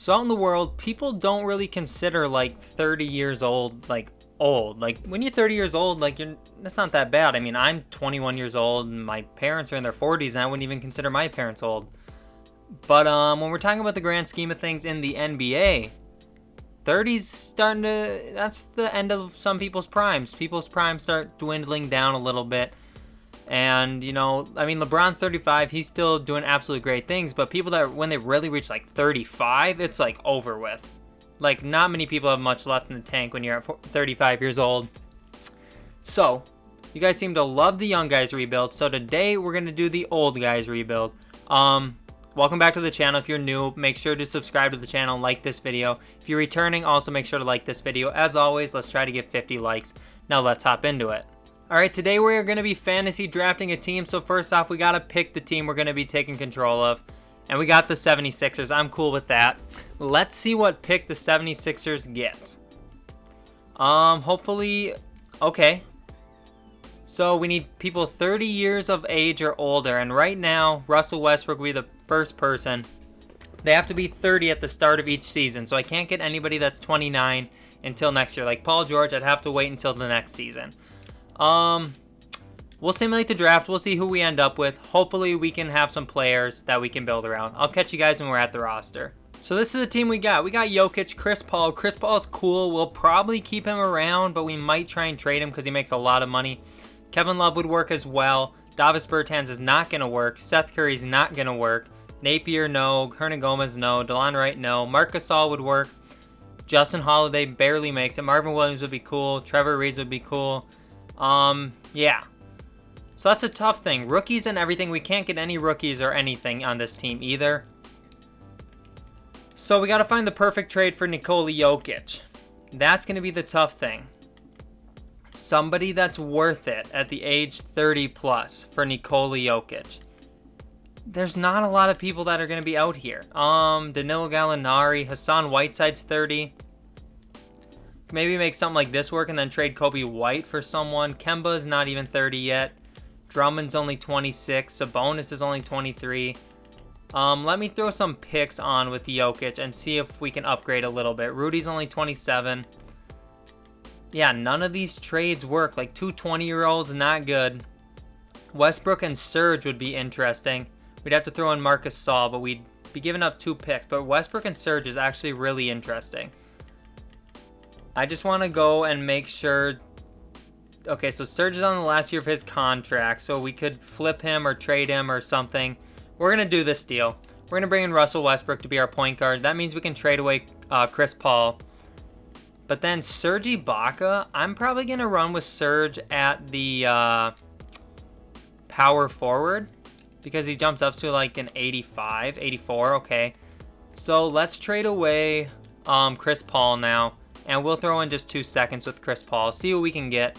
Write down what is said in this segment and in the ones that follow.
So out in the world, people don't really consider like 30 years old like old. Like when you're 30 years old, like that's not that bad. I mean, I'm 21 years old and my parents are in their 40s and I wouldn't even consider my parents old. But when we're talking about the grand scheme of things in the NBA, 30's starting to, that's the end of some people's primes. People's primes start dwindling down a little bit. And, you know, I mean, LeBron's 35. He's still doing absolutely great things. But people that, when they really reach like 35, it's like over with. Like, not many people have much left in the tank when you're at 35 years old. So, you guys seem to love the young guys rebuild. So today, we're going to do the old guys rebuild. Welcome back to the channel. If you're new, make sure to subscribe to the channel and like this video. If you're returning, also make sure to like this video. As always, let's try to get 50 likes. Now let's hop into it. Alright, today we're going to be fantasy drafting a team. So first off, we got to pick the team we're going to be taking control of. And we got the 76ers. I'm cool with that. Let's see what pick the 76ers get. Hopefully, okay. So we need people 30 years of age or older. And right now, Russell Westbrook will be the first person. They have to be 30 at the start of each season. So I can't get anybody that's 29 until next year. Like Paul George, I'd have to wait until the next season. We'll simulate the draft. We'll see who we end up with. Hopefully we can have some players that we can build around. I'll catch you guys when we're at the roster. So this is the team we got. We got Jokic, Chris Paul. Chris Paul's cool. We'll probably keep him around, but we might try and trade him because he makes a lot of money. Kevin Love would work as well. Davis Bertans is not going to work. Seth Curry's not going to work. Napier, no. Hernan Gomez, no. DeLon Wright, no. Marc Gasol would work. Justin Holiday barely makes it. Marvin Williams would be cool. Trevor Reeves would be cool. Yeah. So that's a tough thing. Rookies and everything. We can't get any rookies or anything on this team either. So we got to find the perfect trade for Nikola Jokic. That's going to be the tough thing. Somebody that's worth it at the age 30 plus for Nikola Jokic. There's not a lot of people that are going to be out here. Danilo Gallinari, Hassan Whiteside's 30. Maybe make something like this work and then trade Kobe White for someone. Kemba's not even 30 yet. Drummond's only 26. Sabonis is only 23. Let me throw some picks on with Jokic and see if we can upgrade a little bit. Rudy's only 27. Yeah, none of these trades work. Like two 20-year-olds, not good. Westbrook and Serge would be interesting. We'd have to throw in Marc Gasol, but we'd be giving up two picks. But Westbrook and Serge is actually really interesting. I just want to go and make sure. Okay, so Serge is on the last year of his contract, so we could flip him or trade him or something. We're going to do this deal. We're going to bring in Russell Westbrook to be our point guard. That means we can trade away Chris Paul. But then Serge Ibaka, I'm probably going to run with Serge at the power forward because he jumps up to like an 85, 84, okay. So let's trade away Chris Paul now. And we'll throw in just 2 seconds with Chris Paul. See what we can get.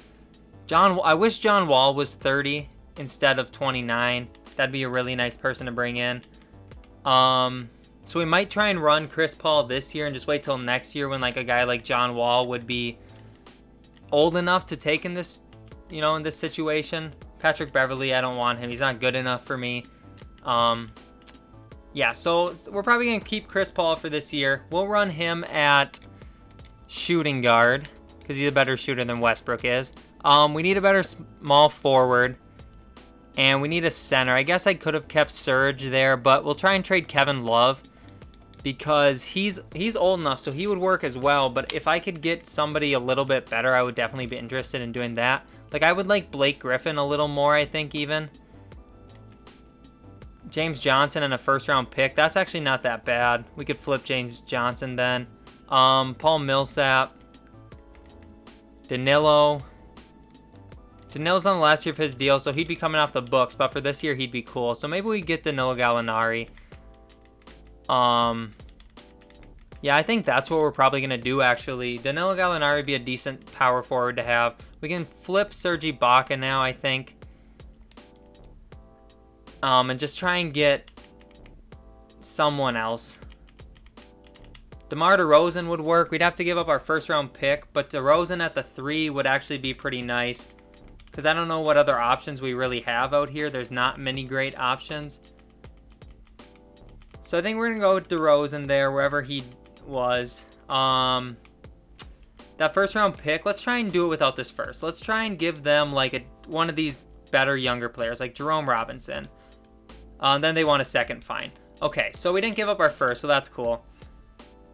I wish John Wall was 30 instead of 29. That'd be a really nice person to bring in. So we might try and run Chris Paul this year and just wait till next year when like a guy like John Wall would be old enough to take in this, you know, in this situation. Patrick Beverley, I don't want him. He's not good enough for me. Yeah, so we're probably going to keep Chris Paul for this year. We'll run him at shooting guard because he's a better shooter than Westbrook is. We need a better small forward and we need a center. I guess I could have kept Serge there, but we'll try and trade Kevin Love because he's old enough, so he would work as well. But if I could get somebody a little bit better, I would definitely be interested in doing that. Like I would like Blake Griffin a little more, I think even. James Johnson and a first round pick. That's actually not that bad. We could flip James Johnson then. Paul Millsap. Danilo's on the last year of his deal, so he'd be coming off the books. But for this year, he'd be cool. So maybe we get Danilo Gallinari. Yeah, I think that's what we're probably going to do, actually. Danilo Gallinari would be a decent power forward to have. We can flip Serge Ibaka now, I think. And just try and get someone else. DeMar DeRozan would work. We'd have to give up our first round pick, but DeRozan at the 3 would actually be pretty nice. Because I don't know what other options we really have out here. There's not many great options. So I think we're going to go with DeRozan there, wherever he was. That first round pick, let's try and do it without this first. Let's try and give them like one of these better younger players, like Jerome Robinson. Then they want a second, fine. Okay, so we didn't give up our first, so that's cool.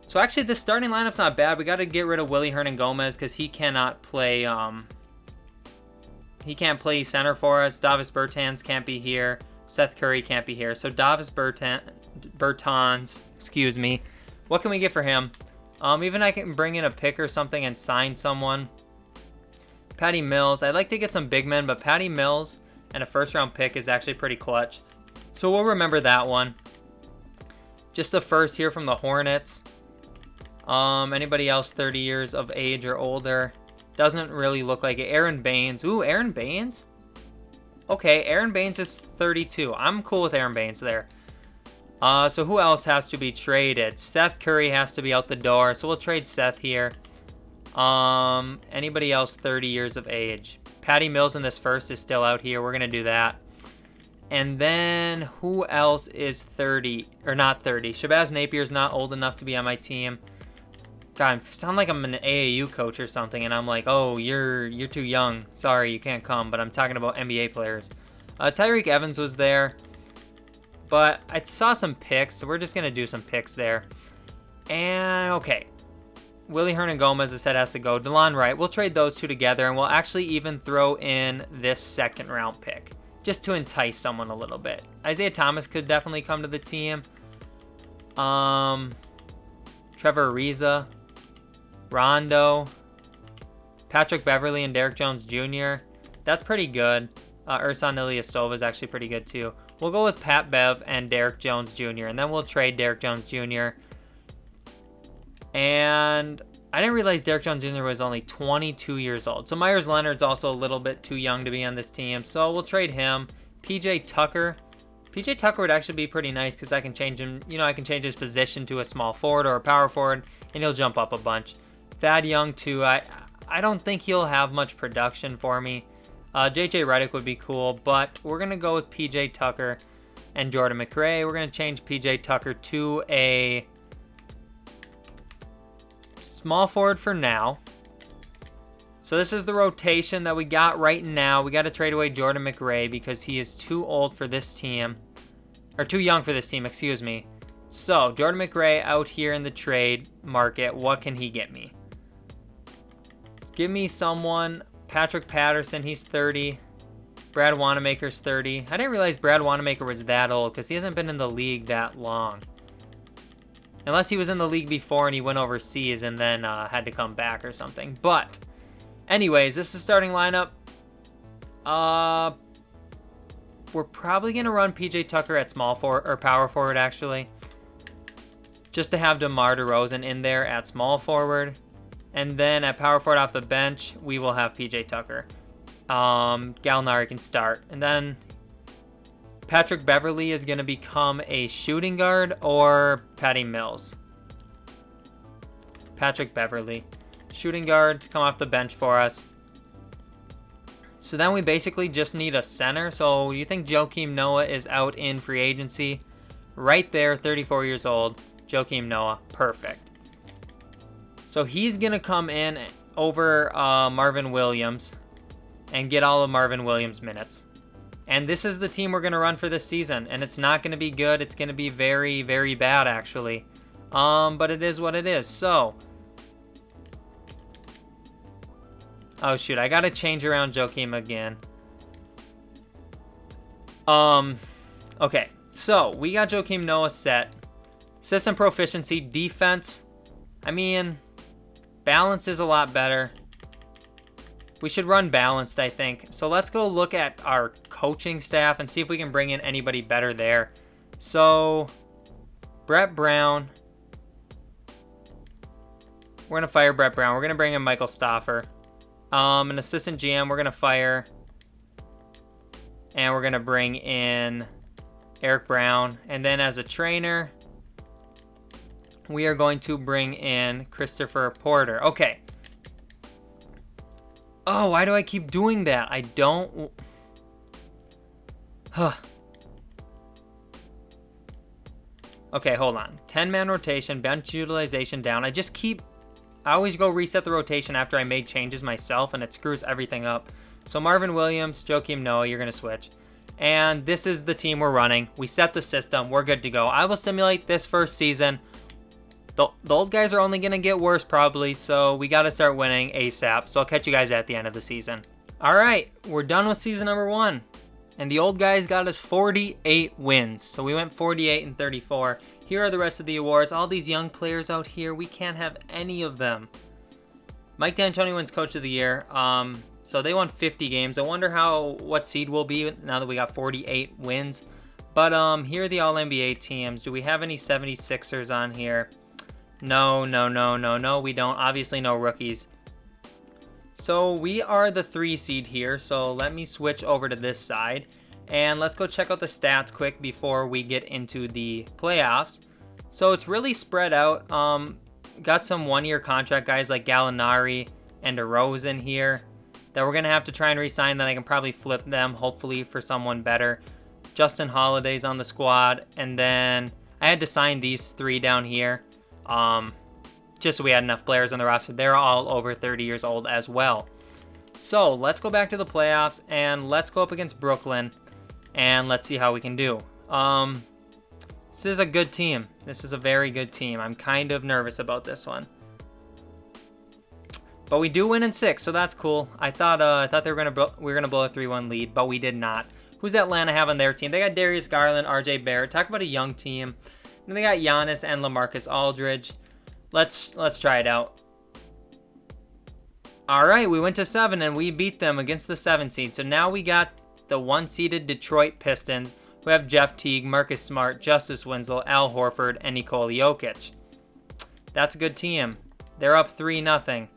So actually, this starting lineup's not bad. We got to get rid of Willie Hernan-Gomez because he cannot play. He can't play center for us. Davis Bertans can't be here. Seth Curry can't be here. So Davis Bertans, excuse me. What can we get for him? Even I can bring in a pick or something and sign someone. Patty Mills. I'd like to get some big men, but Patty Mills and a first round pick is actually pretty clutch. So we'll remember that one. Just the first here from the Hornets. Anybody else 30 years of age or older? Doesn't really look like it. Aaron Baines. Ooh, Aaron Baines? Okay, Aaron Baines is 32. I'm cool with Aaron Baines there. So who else has to be traded? Seth Curry has to be out the door, so we'll trade Seth here. Anybody else 30 years of age? Patty Mills in this first is still out here. We're going to do that. And then who else is 30 or not 30? Shabazz Napier's not old enough to be on my team. God, I sound like I'm an AAU coach or something, and I'm like, oh, you're too young. Sorry, you can't come. But I'm talking about NBA players. Tyreek Evans was there, but I saw some picks, so we're just gonna do some picks there. And okay, Willie Hernan-Gomez, I said, has to go. DeLon Wright, we'll trade those two together, and we'll actually even throw in this second round pick just to entice someone a little bit. Isaiah Thomas could definitely come to the team. Trevor Ariza, Rondo, Patrick Beverly, and Derrick Jones Jr. That's pretty good. Ersan Ilyasova is actually pretty good too. We'll go with Pat Bev and Derrick Jones Jr. and then we'll trade Derrick Jones Jr. And I didn't realize Derrick Jones Jr. was only 22 years old. So Myers Leonard's also a little bit too young to be on this team. So we'll trade him. PJ Tucker. PJ Tucker would actually be pretty nice because I can change him. You know, I can change his position to a small forward or a power forward, and he'll jump up a bunch. Thad Young too. I don't think he'll have much production for me. JJ Redick would be cool, but we're gonna go with PJ Tucker and Jordan McRae. We're gonna change PJ Tucker to a small forward for now. So this is the rotation that we got right now. We got to trade away Jordan McRae because he is too old for this team. Or too young for this team, excuse me. So Jordan McRae out here in the trade market. What can he get me? Let's give me someone. Patrick Patterson, he's 30. Brad Wanamaker's 30. I didn't realize Brad Wanamaker was that old because he hasn't been in the league that long. Unless he was in the league before and he went overseas and then had to come back or something. But anyways, this is starting lineup. We're probably going to run PJ Tucker at small forward or power forward actually. Just to have DeMar DeRozan in there at small forward. And then at power forward off the bench, we will have PJ Tucker. Gallinari can start. And then Patrick Beverly is going to become a shooting guard or Patty Mills. Patrick Beverly. Shooting guard, come off the bench for us. So then we basically just need a center. So you think Joakim Noah is out in free agency? Right there, 34 years old. Joakim Noah, perfect. So he's going to come in over Marvin Williams and get all of Marvin Williams' minutes. And this is the team we're going to run for this season. And it's not going to be good. It's going to be very, very bad, actually. But it is what it is. So, oh, shoot. I got to change around Joakim again. Okay. So, we got Joakim Noah set. System proficiency, defense. I mean, balance is a lot better. We should run balanced, I think. So let's go look at our coaching staff and see if we can bring in anybody better there. So, Brett Brown. We're going to fire Brett Brown. We're going to bring in Michael Stoffer. An assistant GM we're going to fire. And we're going to bring in Eric Brown. And then as a trainer, we are going to bring in Christopher Porter. Okay. Oh, why do I keep doing that? I don't... Okay, hold on. 10-man rotation, bench utilization down. I always go reset the rotation after I make changes myself, and it screws everything up. So Marvin Williams, Joakim Noah, you're going to switch. And this is the team we're running. We set the system. We're good to go. I will simulate this first season. The old guys are only going to get worse probably, so we got to start winning ASAP. So I'll catch you guys at the end of the season. All right, we're done with season number 1. And the old guys got us 48 wins. So we went 48 and 34. Here are the rest of the awards. All these young players out here, we can't have any of them. Mike D'Antoni wins Coach of the Year. So they won 50 games. I wonder what seed we'll be now that we got 48 wins. But here are the All-NBA teams. Do we have any 76ers on here? No, we don't. Obviously no rookies. So we are the 3 seed here. So let me switch over to this side. And let's go check out the stats quick before we get into the playoffs. So it's really spread out. Got some 1-year contract guys like Gallinari and DeRozan here that we're going to have to try and re-sign. Then I can probably flip them, hopefully, for someone better. Justin Holiday's on the squad. And then I had to sign these 3 down here. Just so we had enough players on the roster. They're all over 30 years old as well. So let's go back to the playoffs and let's go up against Brooklyn and let's see how we can do. This is a good team. This is a very good team. I'm kind of nervous about this one. But we do win in 6, so that's cool. I thought we were gonna blow a 3-1 lead, but we did not. Who's Atlanta have on their team? They got Darius Garland, RJ Barrett. Talk about a young team. Then they got Giannis and LaMarcus Aldridge. Let's try it out. All right, we went to 7 and we beat them against the 7 seed. So now we got the 1-seeded Detroit Pistons, who have Jeff Teague, Marcus Smart, Justice Winslow, Al Horford, and Nikola Jokic. That's a good team. They're up 3-0,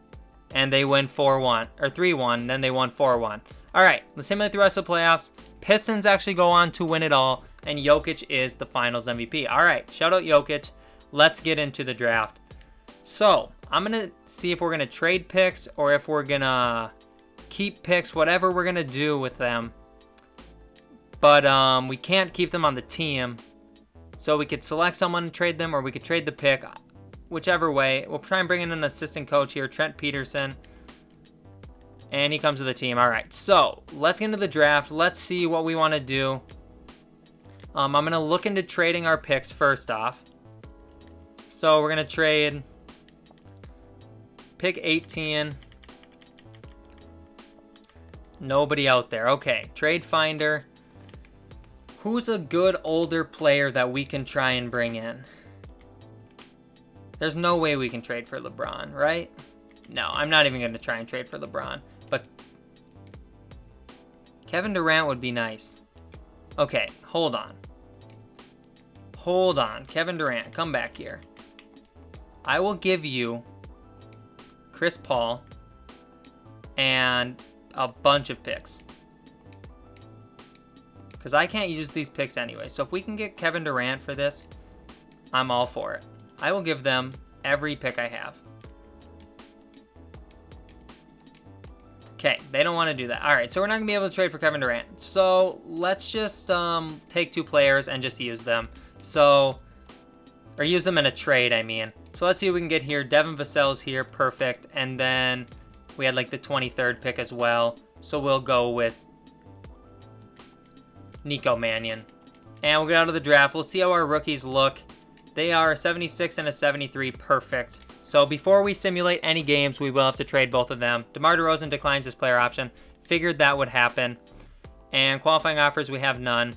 and they win 4-1 or 3-1. Then they won 4-1. All right, let's simulate the rest of the playoffs. Pistons actually go on to win it all, and Jokic is the Finals MVP. All right, shout out Jokic. Let's get into the draft. So I'm going to see if we're going to trade picks or if we're going to keep picks, whatever we're going to do with them. But we can't keep them on the team. So we could select someone and trade them, or we could trade the pick. Whichever way. We'll try and bring in an assistant coach here, Trent Peterson. And he comes to the team. All right, so let's get into the draft. Let's see what we want to do. I'm going to look into trading our picks first off. So we're going to trade pick 18. Nobody out there. Okay, trade finder. Who's a good older player that we can try and bring in? There's no way we can trade for LeBron, right? No, I'm not even going to try and trade for LeBron. But Kevin Durant would be nice. Okay, hold on. Hold on. Kevin Durant, come back here. I will give you Chris Paul and a bunch of picks. Because I can't use these picks anyway. So if we can get Kevin Durant for this, I'm all for it. I will give them every pick I have. Okay, they don't want to do that. All right, so we're not going to be able to trade for Kevin Durant. So let's just take 2 players and just use them. So, or use them in a trade, I mean. So let's see what we can get here. Devin Vassell's here, perfect. And then we had like the 23rd pick as well. So we'll go with Nico Mannion. And we'll get out of the draft. We'll see how our rookies look. They are a 76 and a 73, perfect. So before we simulate any games, we will have to trade both of them. DeMar DeRozan declines his player option. Figured that would happen. And qualifying offers, we have none.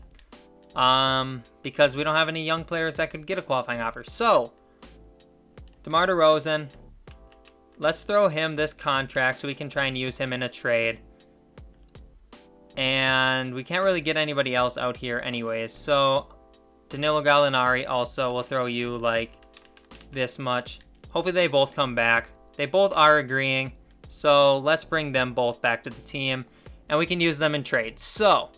Because we don't have any young players that could get a qualifying offer. So, DeMar DeRozan, let's throw him this contract so we can try and use him in a trade. And we can't really get anybody else out here anyways. So, Danilo Gallinari also, will throw you like this much. Hopefully they both come back. They both are agreeing. So, let's bring them both back to the team. And we can use them in trades. So,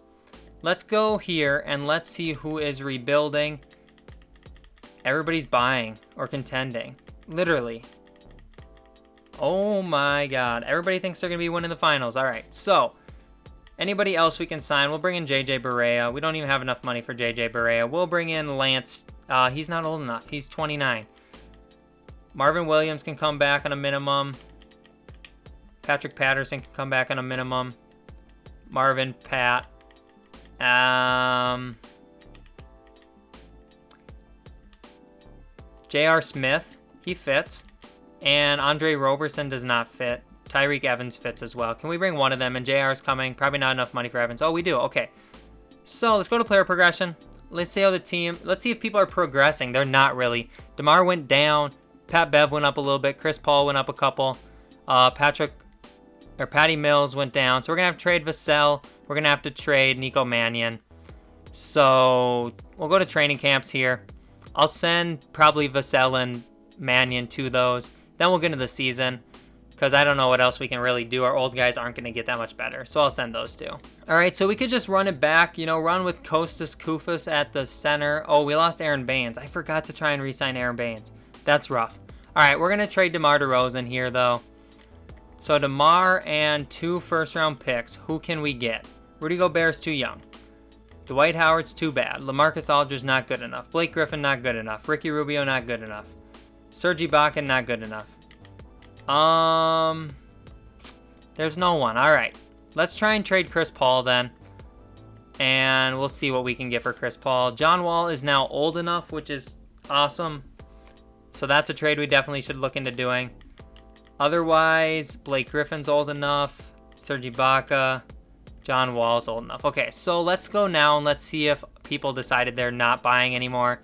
let's go here and let's see who is rebuilding. Everybody's buying or contending. Literally. Oh my god. Everybody thinks they're going to be winning the finals. All right. So, anybody else we can sign? We'll bring in JJ Barea. We don't even have enough money for JJ Barea. We'll bring in Lance He's not old enough. He's 29. Marvin Williams can come back on a minimum. Patrick Patterson can come back on a minimum. Marvin, Pat. J.R. Smith, he fits. And Andre Roberson does not fit. Tyreek Evans fits as well. Can we bring one of them? And JR is coming. Probably not enough money for Evans. Oh, we do. Okay. So let's go to player progression. Let's see how the team. Let's see if people are progressing. They're not really. DeMar went down. Pat Bev went up a little bit. Chris Paul went up a couple. Patty Mills went down. So we're gonna have to trade Vassell. We're gonna have to trade Nico Mannion. So we'll go to training camps here. I'll send probably Vassell and Mannion to those. Then we'll get into the season, because I don't know what else we can really do. Our old guys aren't going to get that much better, so I'll send those two. All right, so we could just run it back, run with Kostas Koufos at the center. Oh, we lost Aaron Baines. I forgot to try and re-sign Aaron Baines. That's rough. All right, we're going to trade DeMar DeRozan here, though. So DeMar and 2 first-round picks. Who can we get? Rudy Gobert's too young. Dwight Howard's too bad. LaMarcus Aldridge not good enough. Blake Griffin not good enough. Ricky Rubio not good enough. Serge Ibaka not good enough. There's no one. All right. Let's try and trade Chris Paul then. And we'll see what we can get for Chris Paul. John Wall is now old enough, which is awesome. So that's a trade we definitely should look into doing. Otherwise, Blake Griffin's old enough. Serge Ibaka. John Wall's old enough. Okay, so let's go now and let's see if people decided they're not buying anymore.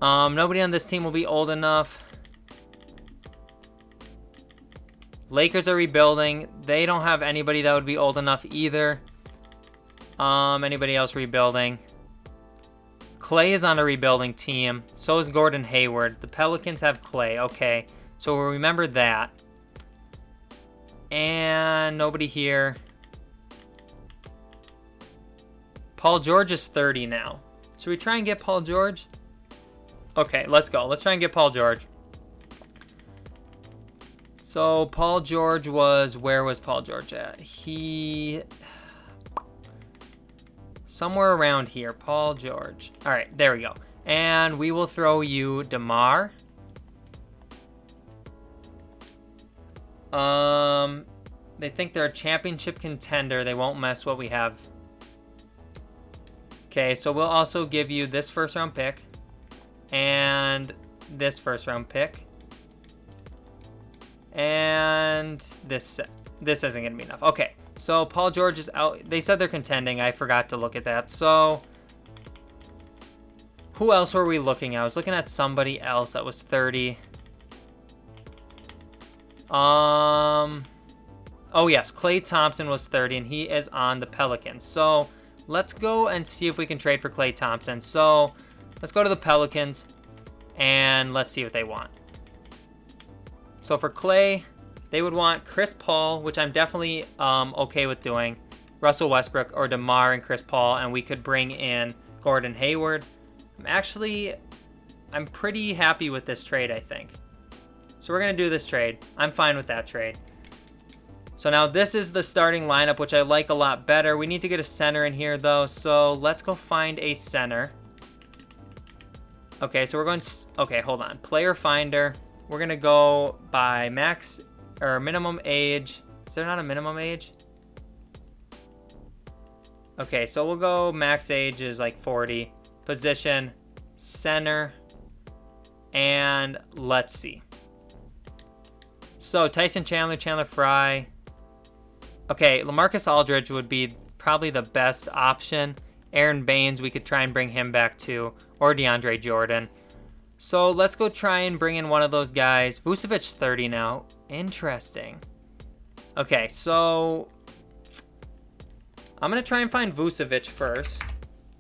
Nobody on this team will be old enough. Lakers are rebuilding. They don't have anybody that would be old enough either. Anybody else rebuilding? Clay is on a rebuilding team. So is Gordon Hayward. The Pelicans have Clay. Okay, so we'll remember that. And nobody here. Paul George is 30 now. Should we try and get Paul George? Okay, let's go. Let's try and get Paul George. So Paul George was, where was Paul George at? Somewhere around here. Paul George. All right, there we go. And we will throw you DeMar. They think they're a championship contender. They won't mess what we have. Okay, so we'll also give you this first round pick. And this first round pick. And this isn't going to be enough. Okay, so Paul George is out. They said they're contending. I forgot to look at that. So who else were we looking at? I was looking at somebody else that was 30. Oh yes, Klay Thompson was 30 and he is on the Pelicans. So let's go and see if we can trade for Klay Thompson. So let's go to the Pelicans and let's see what they want. So for Klay, they would want Chris Paul, which I'm definitely okay with doing, Russell Westbrook or DeMar and Chris Paul, and we could bring in Gordon Hayward. I'm pretty happy with this trade, I think. So we're going to do this trade. I'm fine with that trade. So now this is the starting lineup, which I like a lot better. We need to get a center in here, though, so let's go find a center. Okay, so we're going... Okay, hold on. Player finder. We're going to go by max or minimum age. Is there not a minimum age? Okay, so we'll go max age is like 40. Position, center, and let's see. So Tyson Chandler, Chandler Fry. Okay, LaMarcus Aldridge would be probably the best option. Aaron Baines, we could try and bring him back too. Or DeAndre Jordan. So let's go try and bring in one of those guys. Vucevic's 30 now. Interesting. Okay, so I'm going to try and find Vucevic first.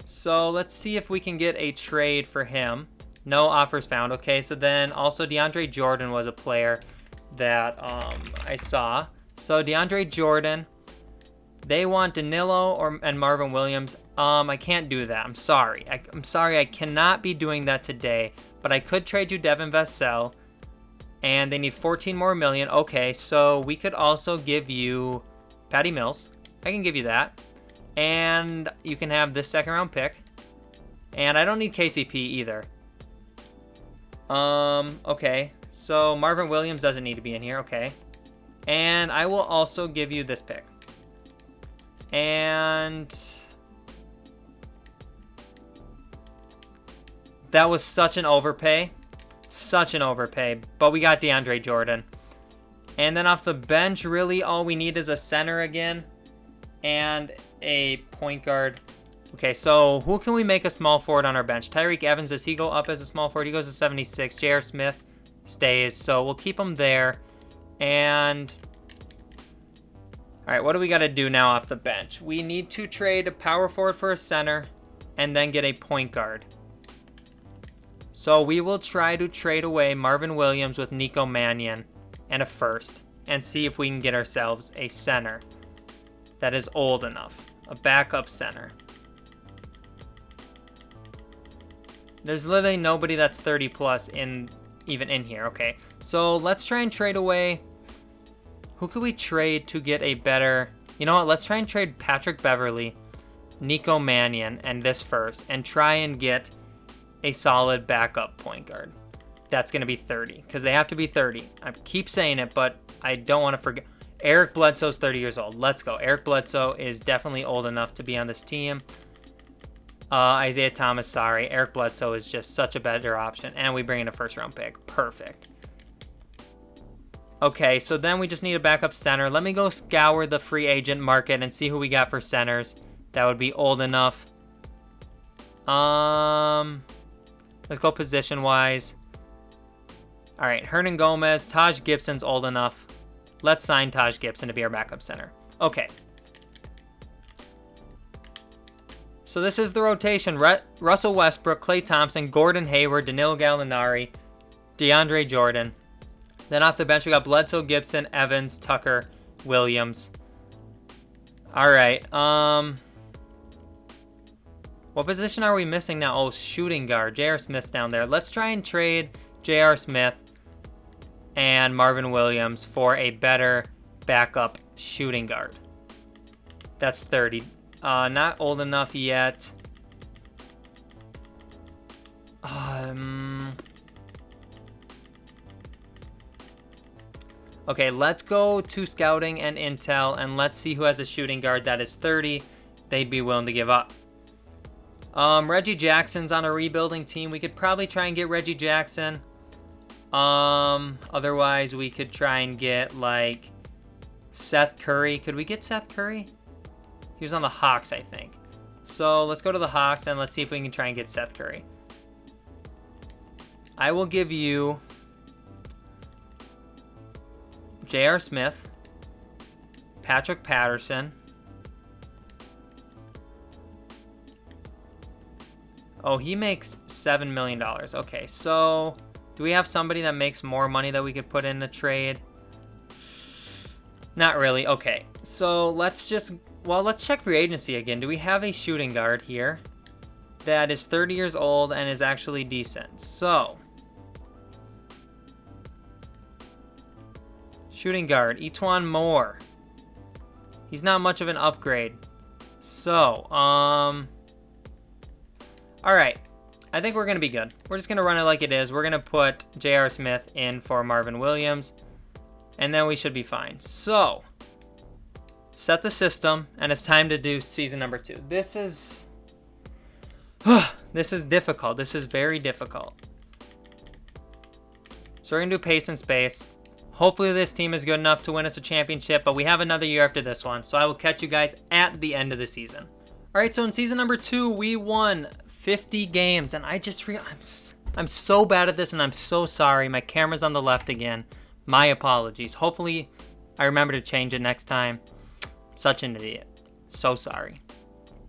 So let's see if we can get a trade for him. No offers found. Okay, so then also DeAndre Jordan was a player that I saw. So DeAndre Jordan, they want Danilo and Marvin Williams. I can't do that. I'm sorry. I'm sorry. I cannot be doing that today. But I could trade you Devin Vassell, and they need 14 more million. Okay, so we could also give you Patty Mills. I can give you that, and you can have this second round pick. And I don't need KCP either. Okay. So Marvin Williams doesn't need to be in here. Okay. And I will also give you this pick. And that was such an overpay. Such an overpay. But we got DeAndre Jordan. And then off the bench, really all we need is a center again. And a point guard. Okay, so who can we make a small forward on our bench? Tyreek Evans, does he go up as a small forward? He goes to 76. J.R. Smith stays, so we'll keep him there. And all right, what do we got to do now off the bench? We need to trade a power forward for a center and then get a point guard. So we will try to trade away Marvin Williams with Nico Mannion and a first and see if we can get ourselves a center that is old enough, a backup center. There's literally nobody that's 30 plus even in here. Okay, so let's try and trade away. Who could we trade to get a better? You know what? Let's try and trade Patrick Beverly, Nico Mannion, and this first, and try and get a solid backup point guard. That's going to be 30 because they have to be 30. I keep saying it, but I don't want to forget. Eric Bledsoe's 30 years old. Let's go. Eric Bledsoe is definitely old enough to be on this team. Isaiah Thomas, sorry. Eric Bledsoe is just such a better option. And we bring in a first-round pick. Perfect. Okay, so then we just need a backup center. Let me go scour the free agent market and see who we got for centers that would be old enough. Let's go position-wise. All right, Hernan Gomez. Taj Gibson's old enough. Let's sign Taj Gibson to be our backup center. Okay. So this is the rotation. Russell Westbrook, Klay Thompson, Gordon Hayward, Danilo Gallinari, DeAndre Jordan. Then off the bench, we got Bledsoe, Gibson, Evans, Tucker, Williams. All right. What position are we missing now? Oh, shooting guard. J.R. Smith's down there. Let's try and trade J.R. Smith and Marvin Williams for a better backup shooting guard. That's 30. Not old enough yet. Okay, let's go to scouting and intel, and let's see who has a shooting guard that is 30. They'd be willing to give up. Reggie Jackson's on a rebuilding team. We could probably try and get Reggie Jackson. Otherwise, we could try and get, like, Seth Curry. Could we get Seth Curry? He was on the Hawks, I think. So let's go to the Hawks and let's see if we can try and get Seth Curry. I will give you J.R. Smith, Patrick Patterson. Oh, he makes $7 million. Okay, so do we have somebody that makes more money that we could put in the trade? Not really. Okay, so let's check free agency again. Do we have a shooting guard here that is 30 years old and is actually decent? So, shooting guard, Etuan Moore. He's not much of an upgrade. So, all right. I think we're going to be good. We're just going to run it like it is. We're going to put J.R. Smith in for Marvin Williams, and then we should be fine. So, set the system, and it's time to do season number 2. This is difficult. This is very difficult. So we're going to do pace and space. Hopefully this team is good enough to win us a championship, but we have another year after this one. So I will catch you guys at the end of the season. All right, so in season number 2, we won 50 games, and I just I'm so bad at this, and I'm so sorry. My camera's on the left again. My apologies. Hopefully I remember to change it next time. Such an idiot. So sorry.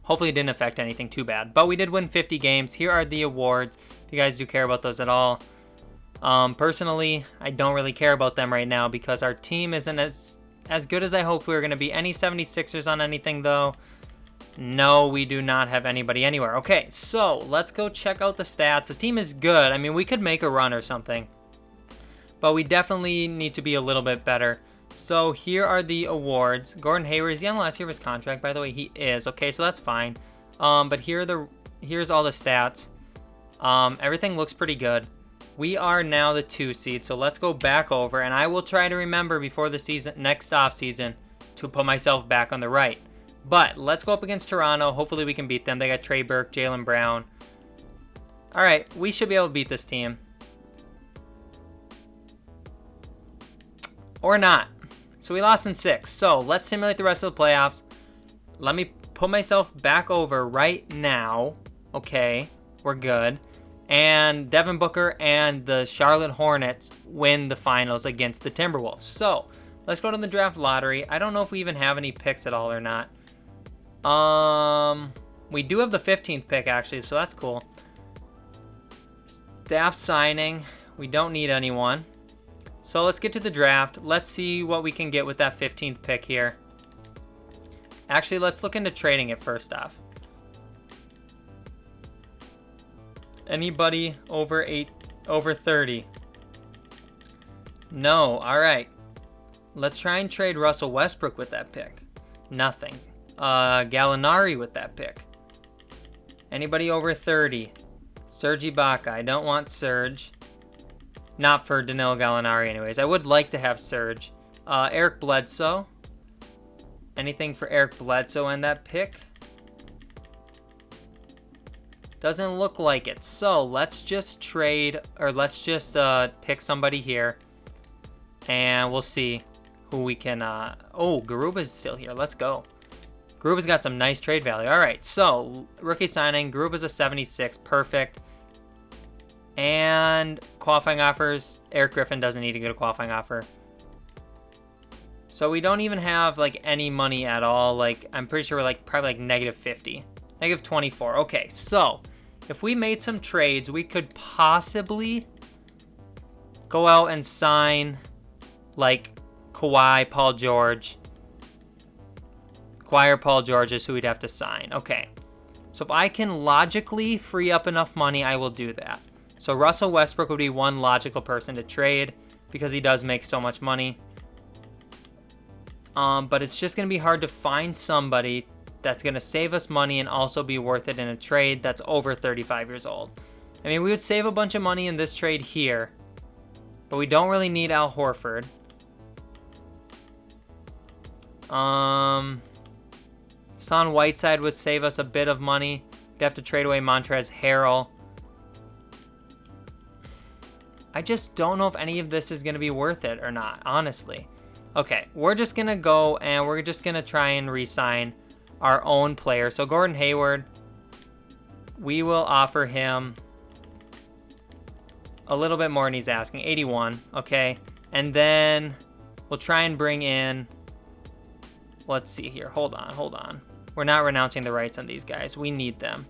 Hopefully it didn't affect anything too bad. But we did win 50 games. Here are the awards. If you guys do care about those at all. Personally, I don't really care about them right now because our team isn't as good as I hoped we were going to be. Any 76ers on anything, though? No, we do not have anybody anywhere. Okay, so let's go check out the stats. The team is good. I mean, we could make a run or something. But we definitely need to be a little bit better. So here are the awards. Gordon Hayward, is he on the last year of his contract? By the way, he is. Okay, so that's fine. But here are the here's all the stats. Everything looks pretty good. We are now the 2 seed, so let's go back over, and I will try to remember before the season, next off season, to put myself back on the right. But let's go up against Toronto. Hopefully we can beat them. They got Trey Burke, Jaylen Brown. All right, we should be able to beat this team. Or not. So we lost in 6. So let's simulate the rest of the playoffs. Let me put myself back over right now. Okay, we're good. And Devin Booker and the Charlotte Hornets win the finals against the Timberwolves. So let's go to the draft lottery. I don't know if we even have any picks at all or not. We do have the 15th pick actually, so that's cool. Staff signing. We don't need anyone. So let's get to the draft. Let's see what we can get with that 15th pick here. Actually, let's look into trading it first off. Anybody over 30? No. All right. Let's try and trade Russell Westbrook with that pick. Nothing. Gallinari with that pick. Anybody over 30? Serge Ibaka. I don't want Serge. Not for Danilo Gallinari anyways. I would like to have Serge. Eric Bledsoe. Anything for Eric Bledsoe in that pick? Doesn't look like it. So let's just trade, or let's just pick somebody here. And we'll see who we can... Oh, Garuba's still here. Let's go. Garuba's got some nice trade value. All right, so rookie signing. Garuba's a 76. Perfect. And qualifying offers. Eric Griffin doesn't need to get a qualifying offer. So we don't even have like any money at all. Like I'm pretty sure we're like probably like negative 50. Negative 24. Okay, so if we made some trades, we could possibly go out and sign like Kawhi, Paul George. Kawhi or Paul George is who we'd have to sign. Okay, so if I can logically free up enough money, I will do that. So Russell Westbrook would be one logical person to trade because he does make so much money. But it's just going to be hard to find somebody that's going to save us money and also be worth it in a trade that's over 35 years old. I mean, we would save a bunch of money in this trade here, but we don't really need Al Horford. Hassan Whiteside would save us a bit of money. We'd have to trade away Montrezl Harrell. I just don't know if any of this is going to be worth it or not, honestly. Okay, we're just going to go and we're just going to try and re-sign our own player. So Gordon Hayward, we will offer him a little bit more than he's asking, 81, okay? And then we'll try and bring in, let's see here, hold on. We're not renouncing the rights on these guys. We need them.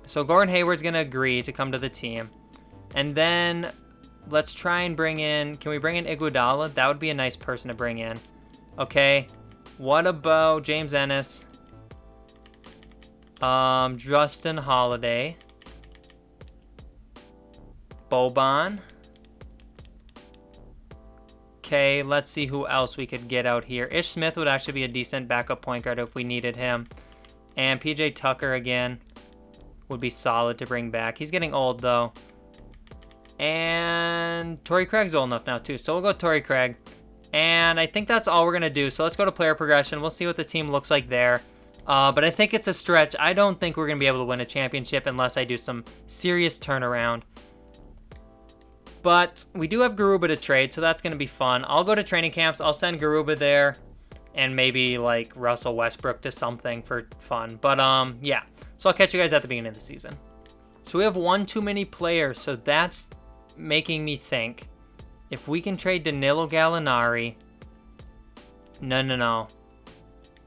So Gordon Hayward's going to agree to come to the team. And then let's try and bring in, can we bring in Iguodala? That would be a nice person to bring in. Okay. What about James Ennis? Justin Holiday. Boban. Okay, let's see who else we could get out here. Ish Smith would actually be a decent backup point guard if we needed him. And PJ Tucker again would be solid to bring back. He's getting old though. And Torrey Craig's old enough now too. So we'll go Torrey Craig. And I think that's all we're going to do. So let's go to player progression. We'll see what the team looks like there. But I think it's a stretch. I don't think we're going to be able to win a championship unless I do some serious turnaround. But we do have Garuba to trade, so that's going to be fun. I'll go to training camps. I'll send Garuba there. And maybe like Russell Westbrook to something for fun. But yeah. So I'll catch you guys at the beginning of the season. So we have one too many players. So that's making me think if we can trade Danilo Gallinari. No.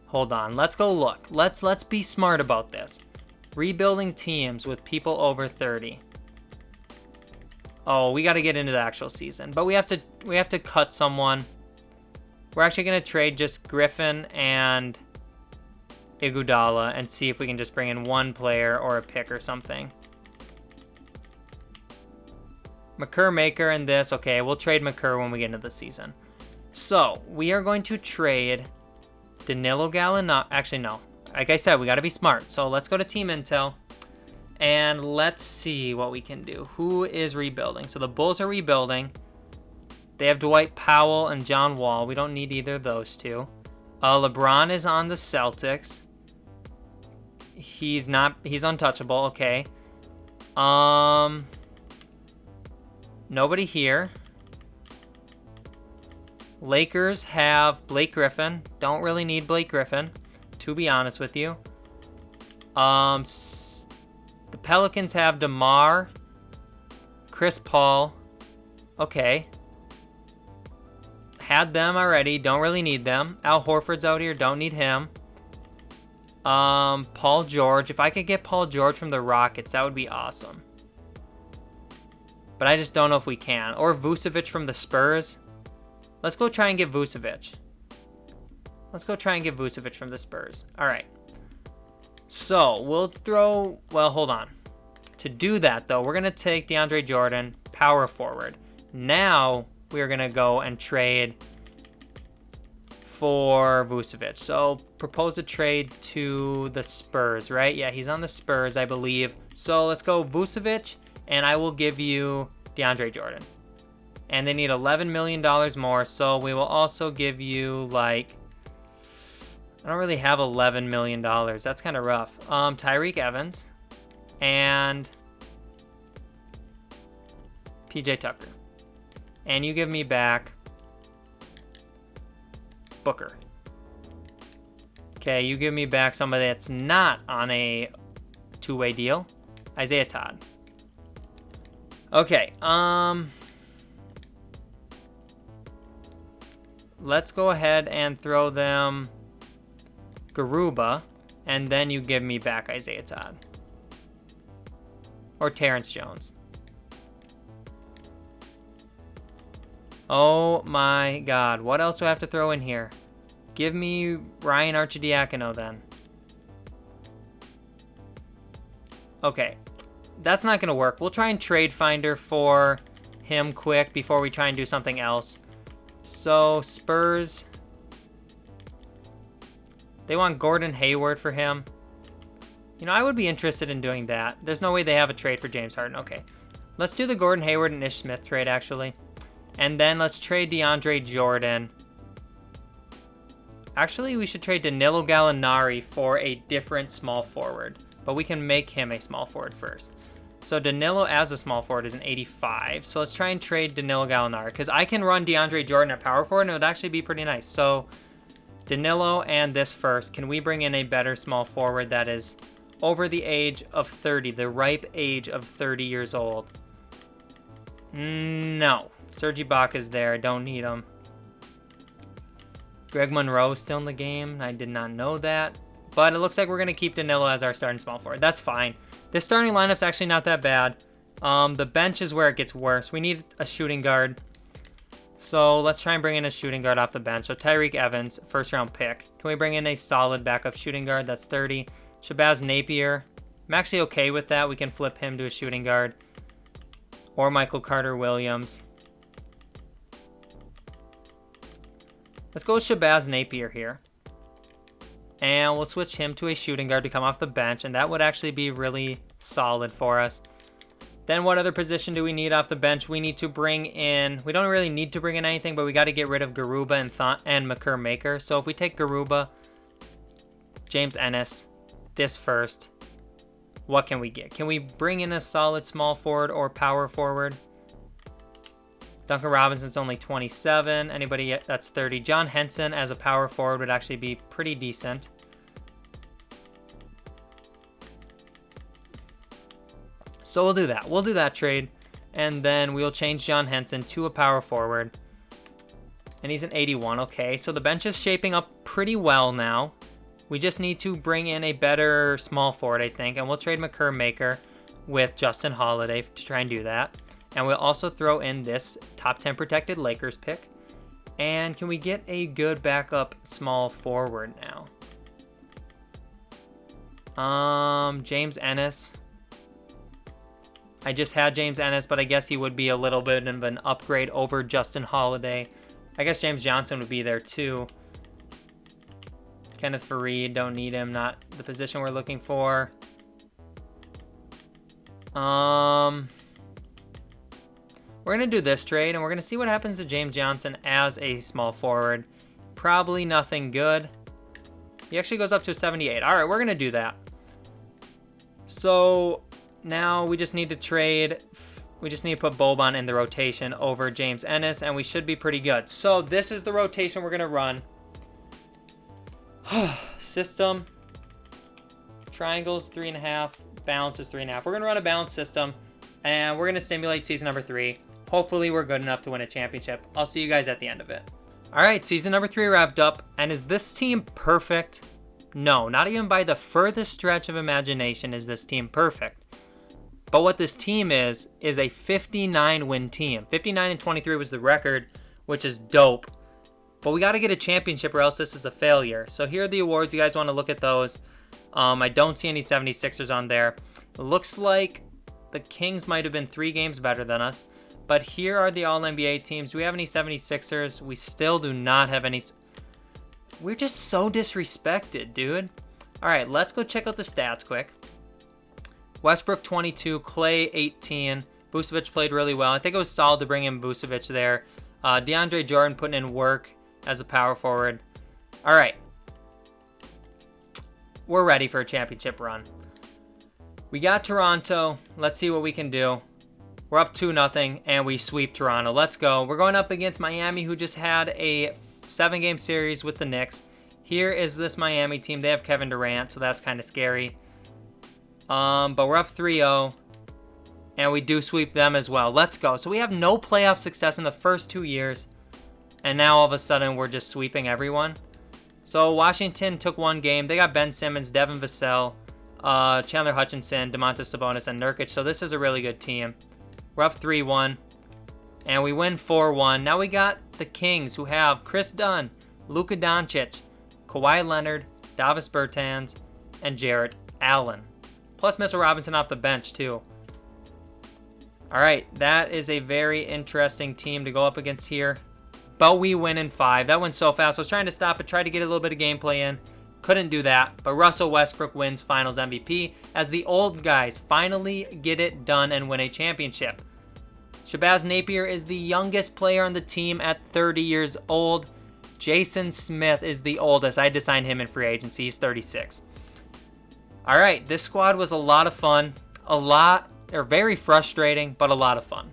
Hold on. Let's go look. Let's be smart about this. Rebuilding teams with people over 30. Oh, we got to get into the actual season. But we have to cut someone. We're actually going to trade just Griffin and Iguodala and see if we can just bring in one player or a pick or something. McCurr, Maker, and this. Okay, we'll trade McCurr when we get into the season. So, we are going to trade Danilo Gallinari. Actually, no. Like I said, we got to be smart. So let's go to Team Intel. And let's see what we can do. Who is rebuilding? So the Bulls are rebuilding. They have Dwight Powell and John Wall. We don't need either of those two. LeBron is on the Celtics. He's untouchable. Okay. Nobody here. Lakers have Blake Griffin. Don't really need Blake Griffin, to be honest with you. The Pelicans have DeMar, Chris Paul. Okay. Had them already. Don't really need them. Al Horford's out here. Don't need him. Paul George. If I could get Paul George from the Rockets, that would be awesome. But I just don't know if we can. Or Vucevic from the Spurs. Let's go try and get Vucevic. Let's go try and get Vucevic from the Spurs. All right. So, we'll throw... Well, hold on. To do that, though, we're going to take DeAndre Jordan, power forward. Now, we're going to go and trade for Vucevic. So, propose a trade to the Spurs, right? Yeah, he's on the Spurs, I believe. So, let's go Vucevic, and I will give you DeAndre Jordan. And they need $11 million more, so we will also give you, like... I don't really have $11 million. That's kind of rough. Tyreek Evans and PJ Tucker. And you give me back Booker. Okay, you give me back somebody that's not on a two-way deal. Isaiah Todd. Okay, let's go ahead and throw them Garuba, and then you give me back Isaiah Todd. Or Terrence Jones. Oh my god. What else do I have to throw in here? Give me Ryan Arcidiacono then. Okay. That's not going to work. We'll try and trade Finder for him quick before we try and do something else. So, Spurs... They want Gordon Hayward for him. You know, I would be interested in doing that. There's no way they have a trade for James Harden. Okay. Let's do the Gordon Hayward and Ish Smith trade, actually. And then let's trade DeAndre Jordan. Actually, we should trade Danilo Gallinari for a different small forward. But we can make him a small forward first. So Danilo as a small forward is an 85. So let's try and trade Danilo Gallinari. Because I can run DeAndre Jordan at power forward and it would actually be pretty nice. So... Danilo and this first. Can we bring in a better small forward that is over the age of 30, the ripe age of 30 years old? No. Serge Ibaka's there. I don't need him. Greg Monroe's still in the game. I did not know that. But it looks like we're going to keep Danilo as our starting small forward. That's fine. This starting lineup's actually not that bad. The bench is where it gets worse. We need a shooting guard. So let's try and bring in a shooting guard off the bench. So Tyreek Evans, first round pick. Can we bring in a solid backup shooting guard? That's 30. Shabazz Napier. I'm actually okay with that. We can flip him to a shooting guard. Or Michael Carter-Williams. Let's go with Shabazz Napier here. And we'll switch him to a shooting guard to come off the bench. And that would actually be really solid for us. Then what other position do we need off the bench? We need to bring in... We don't really need to bring in anything, but we got to get rid of Garuba and Makur Maker. So if we take Garuba, James Ennis, this first, what can we get? Can we bring in a solid small forward or power forward? Duncan Robinson's only 27. Anybody that's 30. John Henson as a power forward would actually be pretty decent. So we'll do that. We'll do that trade. And then we'll change John Henson to a power forward. And he's an 81. Okay, so the bench is shaping up pretty well now. We just need to bring in a better small forward, I think. And we'll trade Makur Maker with Justin Holiday to try and do that. And we'll also throw in this top 10 protected Lakers pick. And can we get a good backup small forward now? James Ennis. I just had James Ennis, but I guess he would be a little bit of an upgrade over Justin Holiday. I guess James Johnson would be there too. Kenneth Fareed, don't need him. Not the position we're looking for. We're going to do this trade, and we're going to see what happens to James Johnson as a small forward. Probably nothing good. He actually goes up to a 78. All right, we're going to do that. So now we just need to trade. We just need to put Boban in the rotation over James Ennis, and we should be pretty good. So this is the rotation we're going to run. System. Triangles, 3.5. Balance is 3.5. We're going to run a balanced system, and we're going to simulate season number 3. Hopefully we're good enough to win a championship. I'll see you guys at the end of it. All right, season number 3 wrapped up, and is this team perfect? No, not even by the furthest stretch of imagination is this team perfect. But what this team is a 59-win team. 59-23 was the record, which is dope. But we got to get a championship or else this is a failure. So here are the awards. You guys want to look at those. I don't see any 76ers on there. It looks like the Kings might have been 3 games better than us. But here are the All-NBA teams. Do we have any 76ers? We still do not have any. We're just so disrespected, dude. All right, let's go check out the stats quick. Westbrook 22, Clay 18. Vucevic played really well. I think it was solid to bring in Vucevic there. DeAndre Jordan putting in work as a power forward. All right. We're ready for a championship run. We got Toronto. Let's see what we can do. We're up 2-0, and we sweep Toronto. Let's go. We're going up against Miami, who just had a 7-game series with the Knicks. Here is this Miami team. They have Kevin Durant, so that's kind of scary. But we're up 3-0, and we do sweep them as well. Let's go. So we have no playoff success in the first 2 years, and now all of a sudden we're just sweeping everyone. So Washington took 1 game. They got Ben Simmons, Devin Vassell, Chandler Hutchinson, Domantas Sabonis, and Nurkic. So this is a really good team. We're up 3-1, and we win 4-1. Now we got the Kings, who have Chris Dunn, Luka Doncic, Kawhi Leonard, Davis Bertans, and Jarrett Allen. Plus Mitchell Robinson off the bench, too. All right, that is a very interesting team to go up against here. But we win in 5. That went so fast. I was trying to stop it, tried to get a little bit of gameplay in. Couldn't do that. But Russell Westbrook wins Finals MVP as the old guys finally get it done and win a championship. Shabazz Napier is the youngest player on the team at 30 years old. Jason Smith is the oldest. I had to sign him in free agency. He's 36. All right, this squad was a lot of fun. They're very frustrating, but a lot of fun.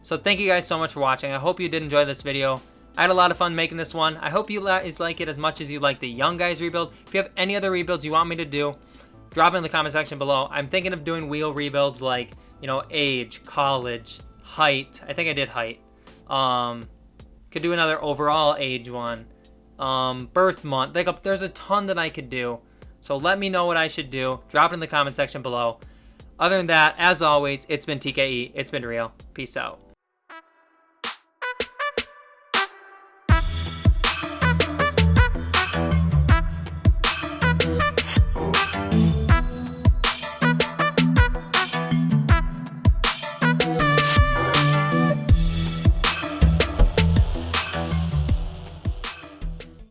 So thank you guys so much for watching. I hope you did enjoy this video. I had a lot of fun making this one. I hope you guys like it as much as you like the Young Guys rebuild. If you have any other rebuilds you want me to do, drop it in the comment section below. I'm thinking of doing wheel rebuilds like, age, college, height. I think I did height. Could do another overall age one. Birth month. There's a ton that I could do. So let me know what I should do. Drop it in the comment section below. Other than that, as always, it's been TKE. It's been real. Peace out.